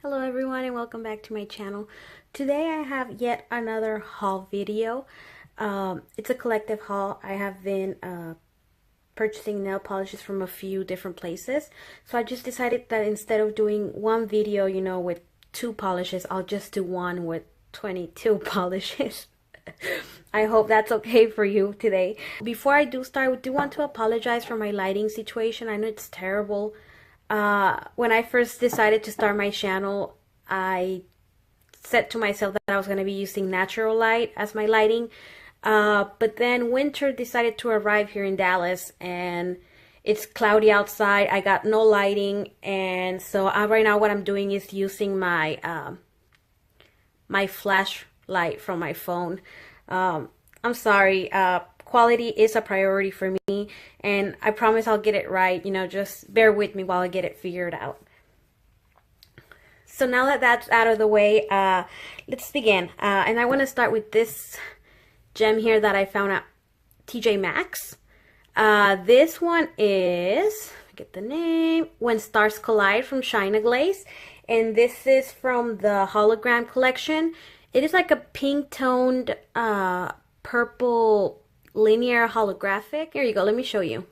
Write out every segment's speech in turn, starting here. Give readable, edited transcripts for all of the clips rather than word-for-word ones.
Hello everyone and welcome back to my channel. Today I have yet another haul video. It's a collective haul. I have been purchasing nail polishes from a few different places. So I just decided that instead of doing one video, with 2 polishes, I'll just do one with 22 polishes. I hope that's okay for you today. Before I do start, I do want to apologize for my lighting situation. I know it's terrible. When I first decided to start my channel, I said to myself that I was going to be using natural light as my lighting. But then winter decided to arrive here in Dallas and it's cloudy outside. I got no lighting, and so right now what I'm doing is using my my flashlight from my phone. I'm sorry. Quality is a priority for me, and I promise I'll get it right. Just bear with me while I get it figured out. So now that that's out of the way, let's begin. And I want to start with this gem here that I found at TJ Maxx. This one is, get the name, When Stars Collide from Glaze, and this is from the hologram collection. It is like a pink toned purple linear holographic. Here you go, let me show you.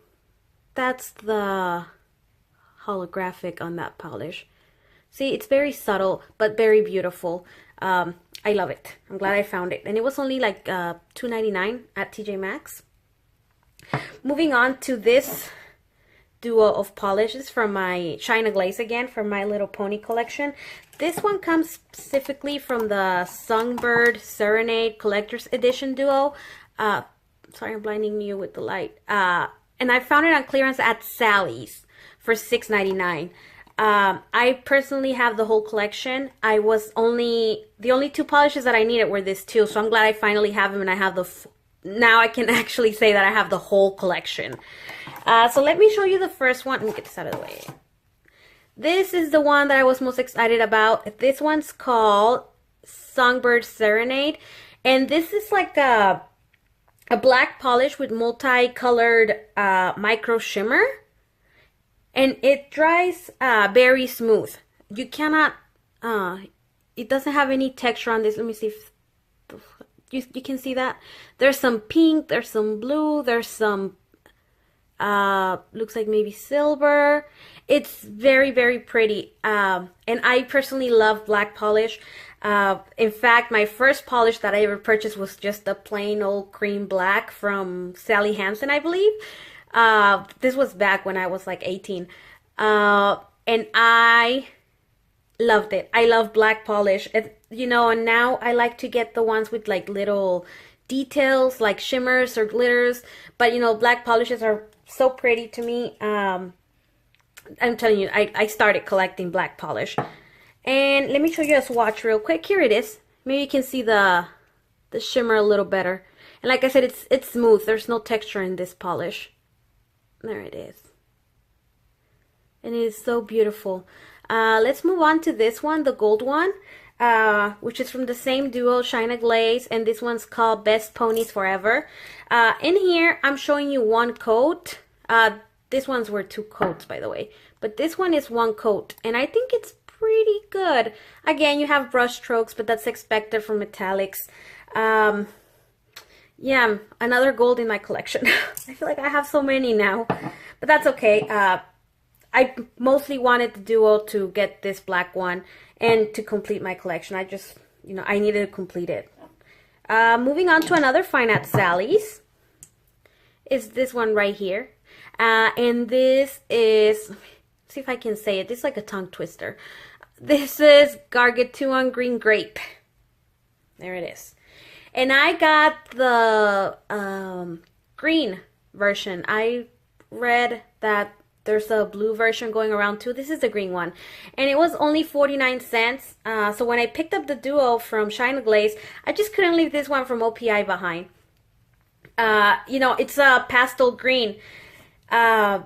That's the holographic on that polish. See, it's very subtle but very beautiful. I love it. I'm glad I found it, and it was only like $2.99 at TJ Maxx. Moving on to this duo of polishes from my Glaze again, from My Little Pony collection. This one comes specifically from the Songbird Serenade Collector's Edition duo. Sorry, I'm blinding you with the light. And I found it on clearance at Sally's for $6.99. I personally have the whole collection. The only 2 polishes that I needed were this 2, so I'm glad I finally have them, and I have now I can actually say that I have the whole collection. So let me show you the first one. Let me get this out of the way. This is the one that I was most excited about. This one's called Songbird Serenade, and this is like a black polish with multicolored micro shimmer, and it dries very smooth. You cannot, it doesn't have any texture on this. Let me see if you can see that. There's some pink, there's some blue, there's some looks like maybe silver. It's very, very pretty. And I personally love black polish. In fact, my first polish that I ever purchased was just a plain old cream black from Sally Hansen, I believe. This was back when I was like 18. And I loved it. I love black polish. And now I like to get the ones with like little details, like shimmers or glitters. But black polishes are so pretty to me. I'm telling you, I started collecting black polish. And let me show you a swatch real quick. Here it is. Maybe you can see the shimmer a little better. And like I said, it's smooth. There's no texture in this polish. There it is. And it is so beautiful. Let's move on to this one, the gold one, which is from the same duo, Glaze, and this one's called Best Ponies Forever. In here, I'm showing you 1 coat. This ones were 2 coats, by the way, but this one is 1 coat, and I think it's pretty good. Again, you have brush strokes, but that's expected from metallics. Yeah, another gold in my collection. I feel like I have so many now, but that's okay. I mostly wanted the duo to get this black one and to complete my collection. I just, I needed to complete it. Moving on to another find at Sally's is this one right here. And this is, see if I can say it. This is like a tongue twister. This is Gargantuan Green Grape. There it is. And I got the green version. I read that there's a blue version going around too. This is the green one. And it was only 49 cents. So when I picked up the duo from Glaze, I just couldn't leave this one from OPI behind. It's a pastel green. And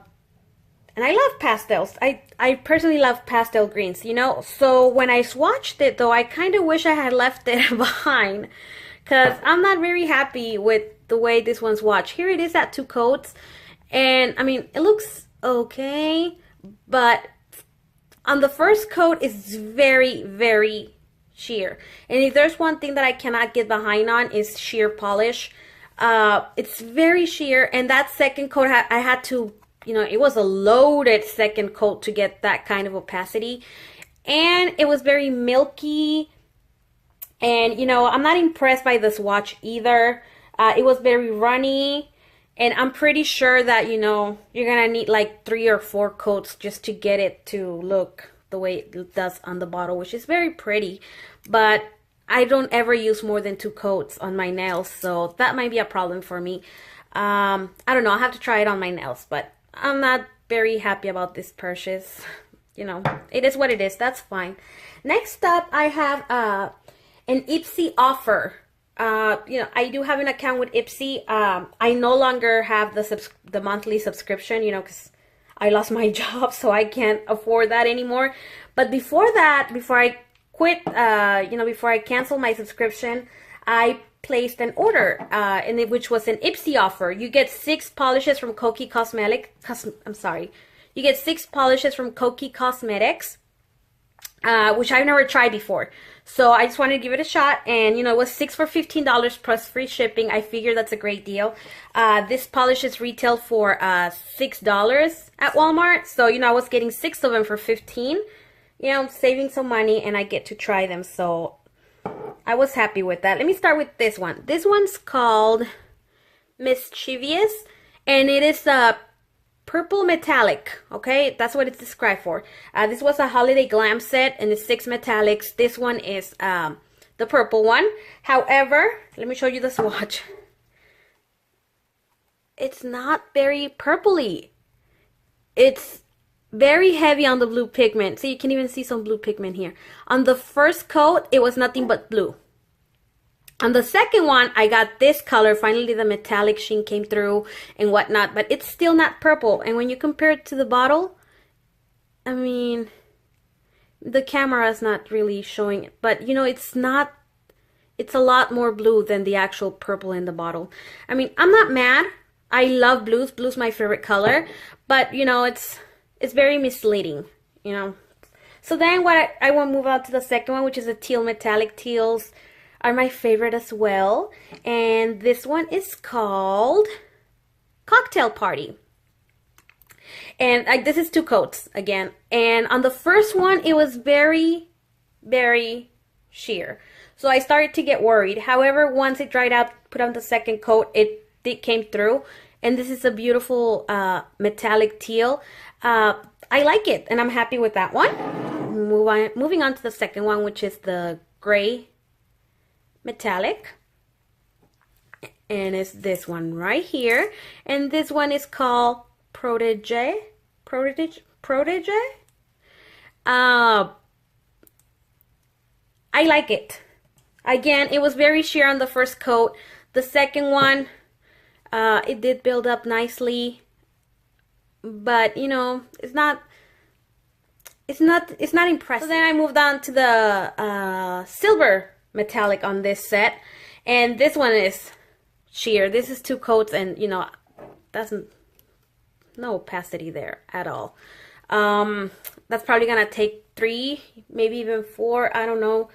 I love pastels. I personally love pastel greens, So when I swatched it, though, I kind of wish I had left it behind, because I'm not very happy with the way this one's swatched. Here it is at 2 coats. And, I mean, it looks okay, but On the first coat, it's very, very sheer. And if there's one thing that I cannot get behind on is sheer polish. It's very sheer, and that second coat, I had to, you know, it was a loaded second coat to get that kind of opacity. And it was very milky. And, you know, I'm not impressed by the swatch either. It was very runny. And I'm pretty sure that, you know, you're going to need like 3 or 4 coats just to get it to look the way it does on the bottle, which is very pretty. But I don't ever use more than 2 coats on my nails, so that might be a problem for me. I don't know. I'll have to try it on my nails, but I'm not very happy about this purchase. You know, it is what it is. That's fine. Next up, I have an Ipsy offer. You know, I do have an account with Ipsy. I no longer have the monthly subscription, you know, because I lost my job, so I can't afford that anymore. But before that, before I quit, you know, before I canceled my subscription, I placed an order, which was an Ipsy offer. You get 6 polishes from Koki You get 6 polishes from Koki Cosmetics, which I've never tried before. So I just wanted to give it a shot, and you know, it was 6 for $15 plus free shipping. I figured that's a great deal. This polish is retailed for $6 at Walmart, so you know, I was getting 6 of them for $15. You know, saving some money, and I get to try them, so I was happy with that. Let me start with this one. This one's called Mischievous, and it is a purple metallic. Okay, that's what it's described for. This was a holiday glam set, and it's 6 metallics. This one is the purple one. However, let me show you the swatch. It's not very purpley. It's very heavy on the blue pigment. So you can even see some blue pigment here. On the first coat, it was nothing but blue. On the second one, I got this color. Finally, the metallic sheen came through and whatnot, but it's still not purple. And when you compare it to the bottle, I mean, the camera is not really showing it, but you know, it's not, it's a lot more blue than the actual purple in the bottle. I mean, I'm not mad. I love blues. Blue's my favorite color, but you know, it's very misleading, you know. So then I will move on to the second one, which is a teal metallic. Teals are my favorite as well. And this one is called Cocktail Party. And this is 2 coats again. And on the first one, it was very, very sheer. So I started to get worried. However, once it dried out, put on the second coat, it came through. And this is a beautiful metallic teal. I like it, and I'm happy with that one. Moving on to the second one, which is the gray metallic, and it's this one right here, and this one is called Protege. I like it. Again, it was very sheer on the first coat. The second one, it did build up nicely, but you know, it's not impressive. So then I moved on to the silver metallic on this set, and this one is sheer. This is 2 coats, and you know, no opacity there at all. That's probably gonna take 3, maybe even 4, I don't know.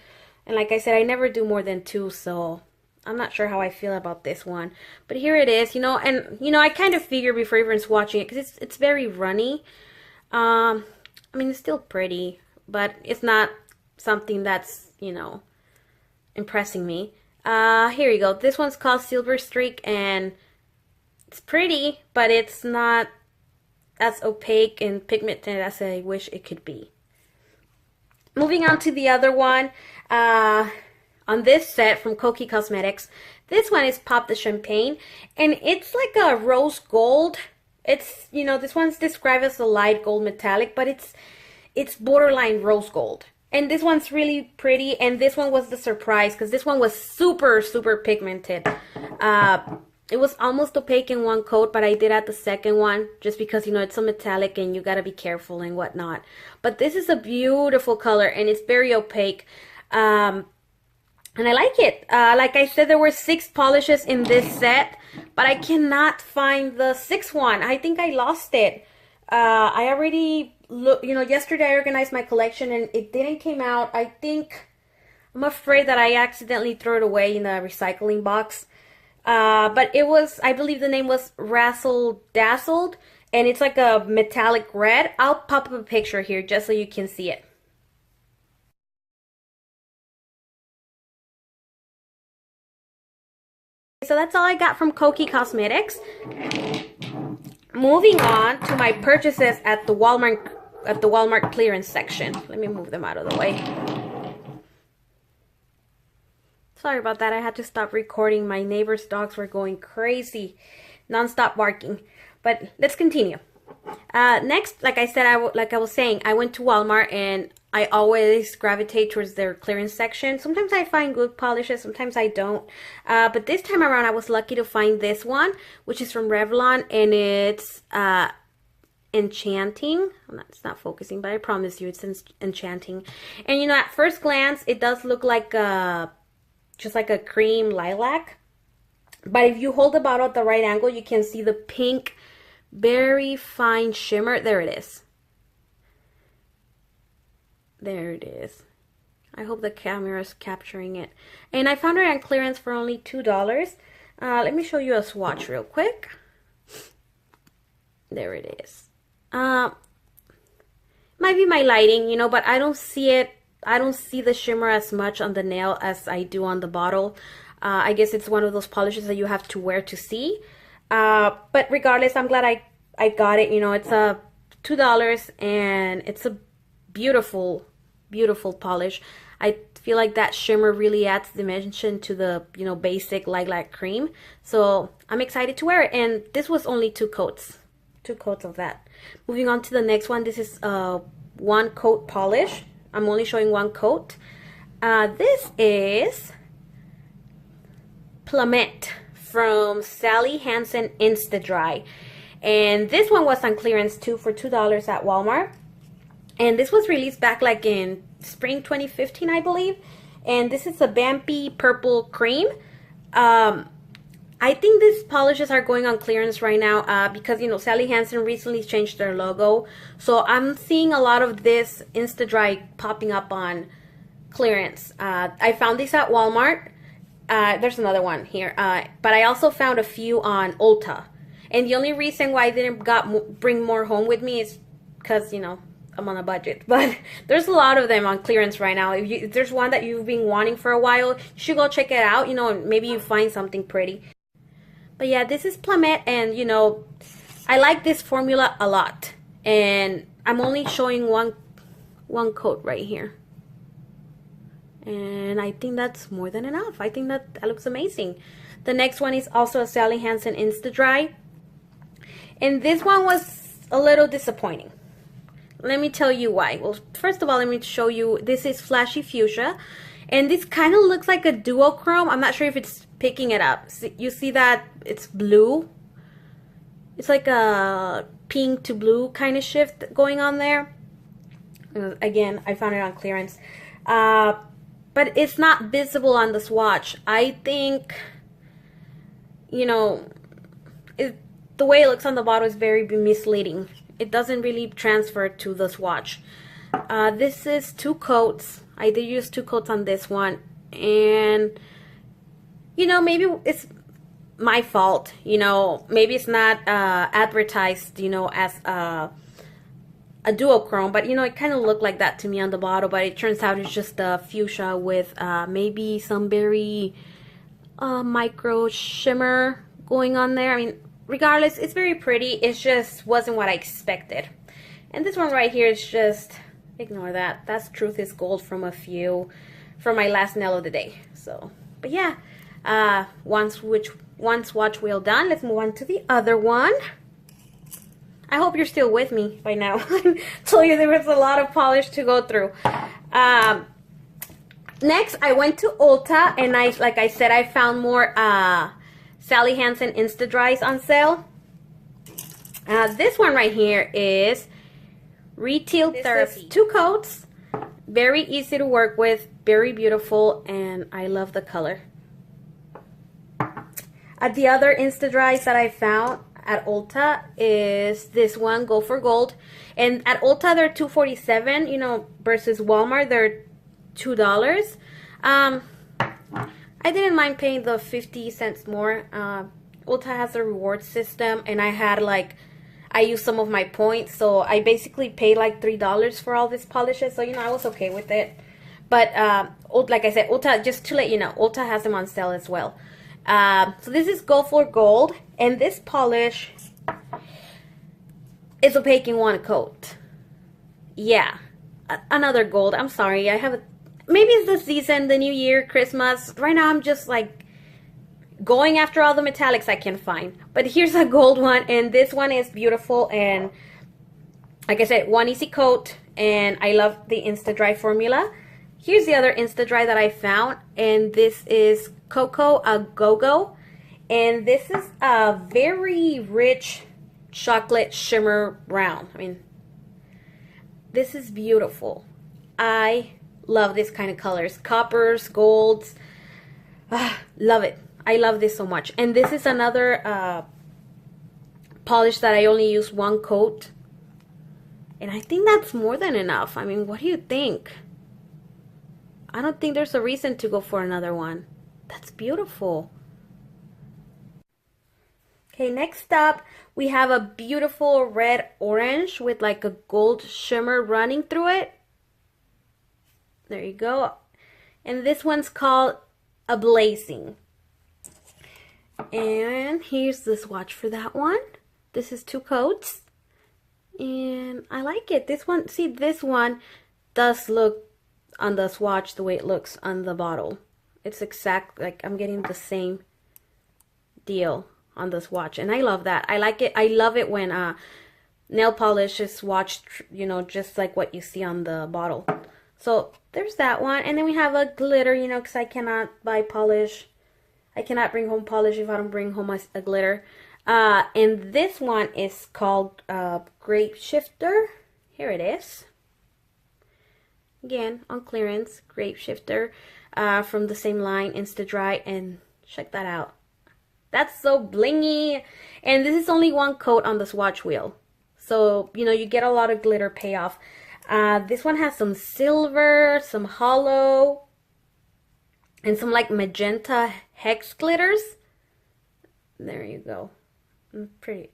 And like I said, I never do more than 2, so I'm not sure how I feel about this one. But here it is, you know, and you know, I kind of figured before even swatching it, because it's very runny. I mean, it's still pretty, but it's not something that's, you know, impressing me. Here you go. This one's called Silver Streak, and it's pretty, but it's not as opaque and pigmented as I wish it could be. Moving on to the other one, on this set from Koki Cosmetics, this one is Pop the Champagne, and it's like a rose gold. It's, you know, this one's described as a light gold metallic, but it's borderline rose gold. And this one's really pretty, and this one was the surprise, because this one was super, super pigmented. It was almost opaque in one coat, but I did add the second one, just because, you know, it's a metallic, and you gotta be careful and whatnot. But this is a beautiful color, and it's very opaque. And I like it. Like I said, there were 6 polishes in this set, but I cannot find the 6th one. I think I lost it. I already look, yesterday I organized my collection and it didn't came out. I'm afraid that I accidentally threw it away in the recycling box. But it was, I believe the name was Razzle Dazzled, and it's like a metallic red. I'll pop up a picture here just so you can see it. So that's all I got from Koki Cosmetics. Moving on to my purchases at the Walmart clearance section. Let me move them out of the way. Sorry about that. I had to stop recording. My neighbor's dogs were going crazy, non-stop barking. But let's continue. Next, like I said, like I was saying, I went to Walmart and I always gravitate towards their clearance section. Sometimes I find good polishes, sometimes I don't. But this time around, I was lucky to find this one, which is from Revlon, and it's Enchanting. It's not focusing, but I promise you it's enchanting. And at first glance, it does look like just like a cream lilac. But if you hold the bottle at the right angle, you can see the pink, very fine shimmer. There it is. There it is. I hope the camera is capturing it. And I found it on clearance for only $2. Let me show you a swatch real quick. There it is. Might be my lighting, but I don't see it. I don't see the shimmer as much on the nail as I do on the bottle. I guess it's one of those polishes that you have to wear to see. But regardless, I'm glad I got it. It's a $2 and it's a beautiful polish. I feel like that shimmer really adds dimension to the basic lilac cream. So I'm excited to wear it, and this was only 2 coats of that. Moving on to the next one. This is a 1 coat polish. I'm only showing 1 coat. This is Plumette from Sally Hansen Insta Dry, and this one was on clearance too for $2 at Walmart. And this was released back like in spring 2015, I believe. And this is a Vampy Purple Cream. I think these polishes are going on clearance right now because, Sally Hansen recently changed their logo. So I'm seeing a lot of this Insta Dry popping up on clearance. I found these at Walmart. There's another one here. But I also found a few on Ulta. And the only reason why I didn't bring more home with me is because, I'm on a budget. But there's a lot of them on clearance right now. If there's one that you've been wanting for a while, you should go check it out, and maybe you find something pretty. But yeah, this is Plumette, and I like this formula a lot. And I'm only showing one coat right here. And I think that's more than enough. I think that looks amazing. The next one is also a Sally Hansen Insta Dry. And this one was a little disappointing. Let me tell you why. Well, first of all, let me show you. This is Flashy Fuchsia. And this kind of looks like a duochrome. I'm not sure if it's picking it up. You see that it's blue? It's like a pink to blue kind of shift going on there. Again, I found it on clearance. But it's not visible on the swatch. I think, the way it looks on the bottle is very misleading. It doesn't really transfer to the swatch. This is 2 coats. I did use 2 coats on this one. And, maybe it's my fault. Maybe it's not advertised, as a duochrome. But, it kind of looked like that to me on the bottle. But it turns out it's just a fuchsia with maybe some very micro shimmer going on there. I mean, regardless, it's very pretty. It just wasn't what I expected. And this one right here is just, ignore that. That's Truth is Gold from my last nail of the day. So, but yeah, one swatch wheel done. Let's move on to the other one. I hope you're still with me by now. I told you there was a lot of polish to go through. Next, I went to Ulta, and like I said, I found more Sally Hansen Insta Dries on sale. This one right here is Retail Therapy. 2 coats, very easy to work with, very beautiful, and I love the color. The other Insta Dries that I found, at Ulta is this one, Go for Gold. And at Ulta, they're $2.47, you know, versus Walmart, they're $2. I didn't mind paying the 50 cents more. Ulta has a reward system, and I had like, I used some of my points, so I basically paid like $3 for all these polishes, so you know, I was okay with it. But like I said, Ulta, just to let you know, Ulta has them on sale as well. So this is Go for Gold, and this polish is opaque in one coat. Yeah, another gold. I'm sorry, I have a, maybe it's the season, the new year, Christmas. Right now I'm just like going after all the metallics I can find. But here's a gold one, and this one is beautiful, and like I said, one easy coat, and I love the Insta Dry formula. Here's the other Insta Dry that I found, and this is Cocoa A Go-Go, and this is a very rich chocolate shimmer brown. I mean, this is beautiful. I love this kind of colors, coppers, golds. Love it. I love this so much. And this is another polish that I only use one coat, and I think that's more than enough. I mean, what do you think? I don't think there's a reason to go for another one. That's beautiful. Okay, next up we have a beautiful red orange with like a gold shimmer running through it. There you go. And this one's called a Blazing. And here's the swatch for that one. This is 2 coats, and I like it. This one, see, this one does look on the swatch the way it looks on the bottle. It's exact, like I'm getting the same deal on the swatch, and I love that. I like it. I love it when nail polish is swatched, you know, just like what you see on the bottle. So there's that one, and then we have a glitter, you know, because I cannot buy polish. I cannot bring home polish if I don't bring home a glitter. And this one is called Grape Shifter. Here it is. Again, on clearance, Grape Shifter from the same line, Insta Dry, and check that out. That's so blingy. And this is only one coat on the swatch wheel, so you know, you get a lot of glitter payoff. This one has some silver, some hollow, and some like magenta hex glitters. There you go. Pretty.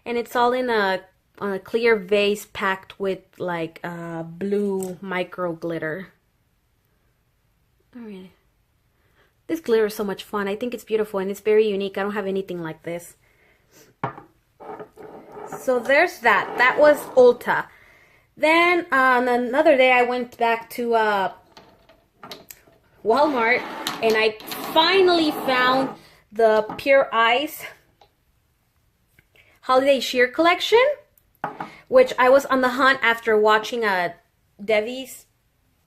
And it's all in on a clear vase packed with like blue micro glitter. Alright. This glitter is so much fun. I think it's beautiful and it's very unique. I don't have anything like this. So there's that. That was Ulta. Then on another day I went back to Walmart, and I finally found the Pure Ice Holiday Sheer Collection, which I was on the hunt after watching Devi's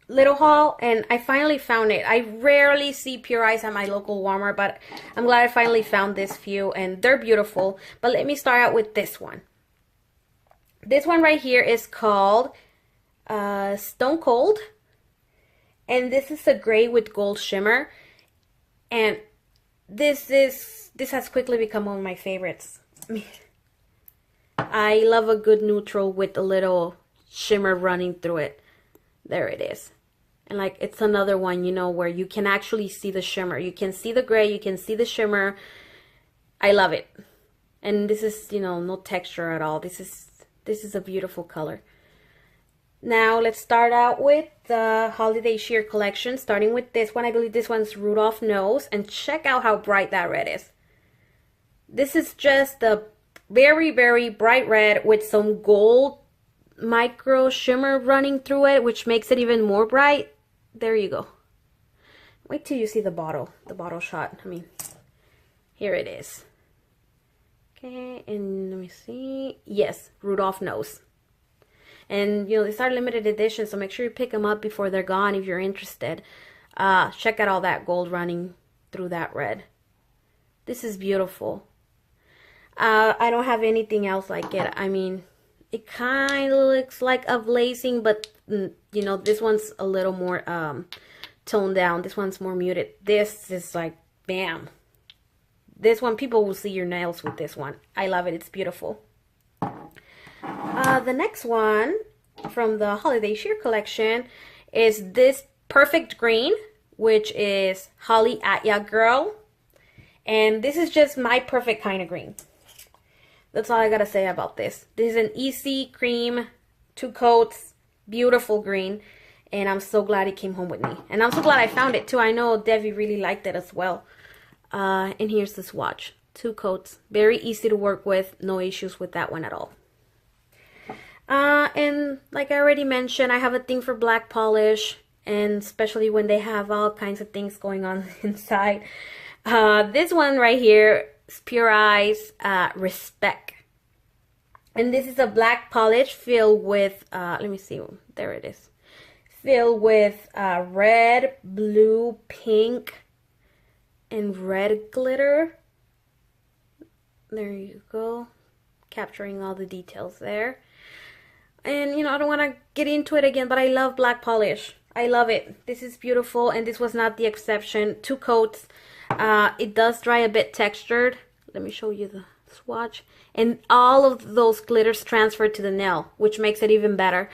little haul, and I finally found it. I rarely see Pure Ice at my local Walmart, but I'm glad I finally found this few, and they're beautiful. But let me start out with this one. This one right here is called Stone Cold. And this is a gray with gold shimmer, and this has quickly become one of my favorites. I love a good neutral with a little shimmer running through it. There it is. And like, it's another one, you know, where you can actually see the shimmer. You can see the gray, you can see the shimmer. I love it. And this is, you know, no texture at all. This is a beautiful color. Now let's start out with the Holiday Sheer Collection, starting with this one. I believe this one's Rudolph Nose, and check out how bright that red is. This is just a very, very bright red with some gold micro shimmer running through it, which makes it even more bright. There you go. Wait till you see the bottle shot. I mean, here it is. Okay, and let me see. Yes, Rudolph Nose. And, you know, these are limited edition, so make sure you pick them up before they're gone if you're interested. Check out all that gold running through that red. This is beautiful. I don't have anything else like it. I mean, it kind of looks like a Blazing, but, you know, this one's a little more toned down. This one's more muted. This is like, bam. This one, people will see your nails with this one. I love it. It's beautiful. The next one from the Holiday Sheer collection is this Perfect Green, which is Holly at Ya Girl. And this is just my perfect kind of green. That's all I gotta say about this. This is an easy cream, 2 coats, beautiful green. And I'm so glad it came home with me. And I'm so glad I found it too. I know Debbie really liked it as well. And here's the swatch. 2 coats. Very easy to work with. No issues with that one at all. And like I already mentioned, I have a thing for black polish. And especially when they have all kinds of things going on inside. This one right here is Pure Eyes Respect. And this is a black polish filled with, let me see, there it is. Filled with red, blue, pink, and red glitter. There you go. Capturing all the details there. And, you know, I don't want to get into it again, but I love black polish. I love it. This is beautiful, and this was not the exception. 2 coats. It does dry a bit textured. Let me show you the swatch. And all of those glitters transfer to the nail, which makes it even better.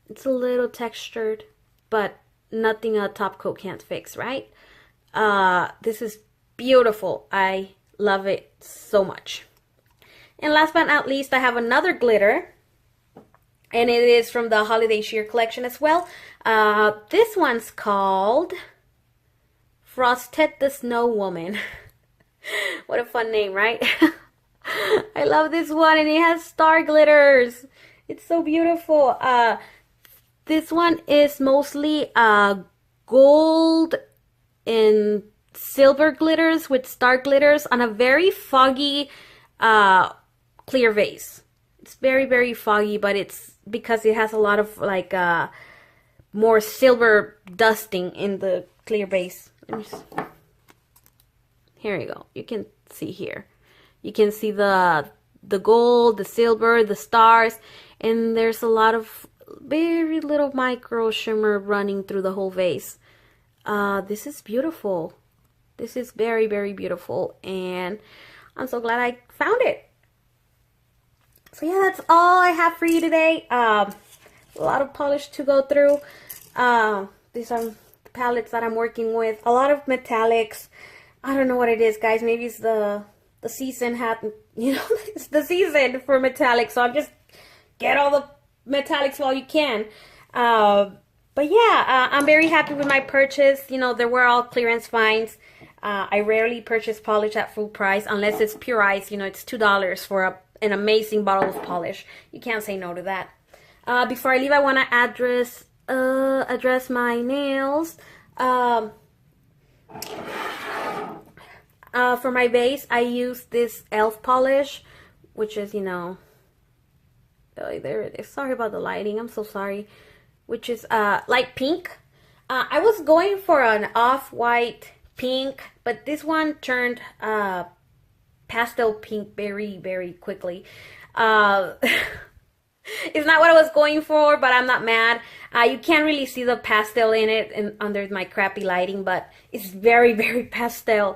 It's a little textured, but nothing a top coat can't fix, right? This is beautiful. I love it so much. And last but not least, I have another glitter. And it is from the Holiday Sheer collection as well. This one's called Frosted the Snow Woman. What a fun name, right? I love this one, and it has star glitters. It's so beautiful. This one is mostly gold and silver glitters with star glitters on a very foggy clear vase. It's very, very foggy, but it's because it has a lot of like more silver dusting in the clear base. Here you go. You can see here. You can see the gold, the silver, the stars, and there's a lot of very little micro shimmer running through the whole vase. This is beautiful. This is very, very beautiful, and I'm so glad I found it. So yeah, that's all I have for you today. A lot of polish to go through. These are the palettes that I'm working with. A lot of metallics. I don't know what it is, guys. Maybe it's the season you know, it's the season for metallics. So I'm just get all the metallics while you can. But yeah, I'm very happy with my purchase. You know, there were all clearance finds. I rarely purchase polish at full price unless it's Pure Eyes. You know, it's $2 for an amazing bottle of polish. You can't say no to that. Before I leave, I want to address my nails. For my base, I use this e.l.f. polish, which is, you know, oh, there it is. Sorry about the lighting. I'm so sorry. Which is light pink. I was going for an off-white pink, but this one turned pastel pink very, very quickly. It's not what I was going for, but I'm not mad. You can't really see the pastel in it and under my crappy lighting, but it's very, very pastel.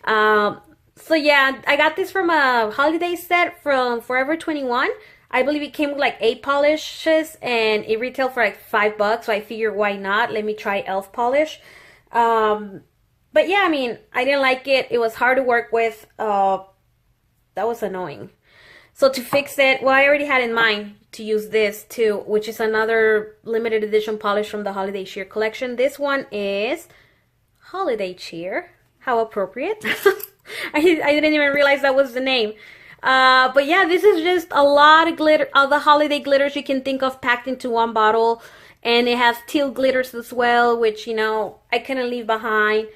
So yeah, I got this from a holiday set from Forever 21. I believe it came with like 8 polishes, and it retailed for like $5. So I figured, why not? Let me try e.l.f. polish. But yeah, I mean, I didn't like it. It was hard to work with. That was annoying. So to fix it, well, I already had in mind to use this too, which is another limited edition polish from the Holiday Cheer collection. This one is Holiday Cheer. How appropriate. I didn't even realize that was the name. But yeah, this is just a lot of glitter, all the holiday glitters you can think of packed into one bottle. And it has teal glitters as well, which, you know, I couldn't leave behind.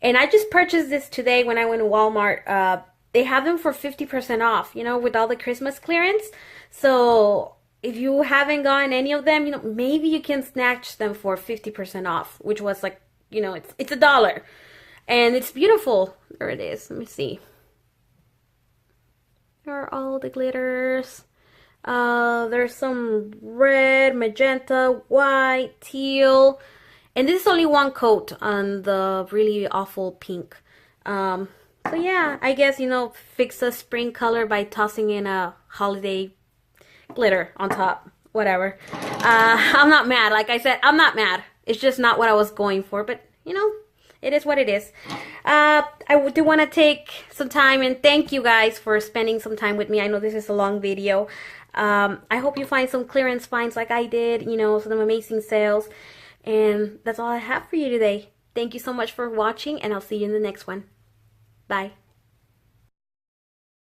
And I just purchased this today when I went to Walmart. They have them for 50% off, you know, with all the Christmas clearance. So if you haven't gotten any of them, you know, maybe you can snatch them for 50% off, which was like, you know, it's $1. And it's beautiful. There it is. Let me see. There are all the glitters. There's some red, magenta, white, teal. And this is only one coat on the really awful pink. So yeah, I guess, you know, fix a spring color by tossing in a holiday glitter on top. Whatever. I'm not mad. Like I said, I'm not mad. It's just not what I was going for. But, you know, it is what it is. I do want to take some time and thank you guys for spending some time with me. I know this is a long video. I hope you find some clearance finds like I did. You know, some amazing sales. And that's all I have for you today. Thank you so much for watching, and I'll see you in the next one. Bye.